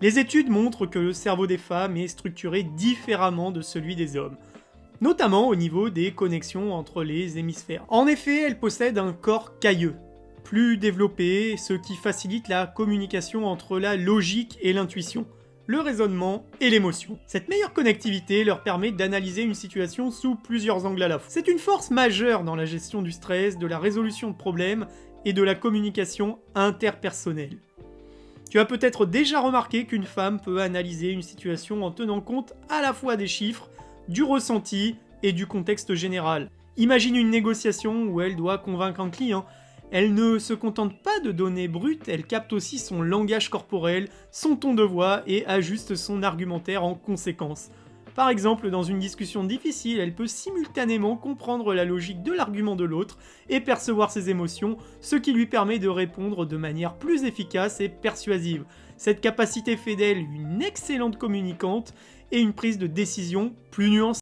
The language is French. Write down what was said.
Les études montrent que le cerveau des femmes est structuré différemment de celui des hommes, notamment au niveau des connexions entre les hémisphères. En effet, elles possèdent un corps cailleux, plus développé, ce qui facilite la communication entre la logique et l'intuition, le raisonnement et l'émotion. Cette meilleure connectivité leur permet d'analyser une situation sous plusieurs angles à la fois. C'est une force majeure dans la gestion du stress, de la résolution de problèmes et de la communication interpersonnelle. Tu as peut-être déjà remarqué qu'une femme peut analyser une situation en tenant compte à la fois des chiffres, du ressenti et du contexte général. Imagine une négociation où elle doit convaincre un client. Elle ne se contente pas de données brutes, elle capte aussi son langage corporel, son ton de voix et ajuste son argumentaire en conséquence. Par exemple, dans une discussion difficile, elle peut simultanément comprendre la logique de l'argument de l'autre et percevoir ses émotions, ce qui lui permet de répondre de manière plus efficace et persuasive. Cette capacité fait d'elle une excellente communicante et une prise de décision plus nuancée.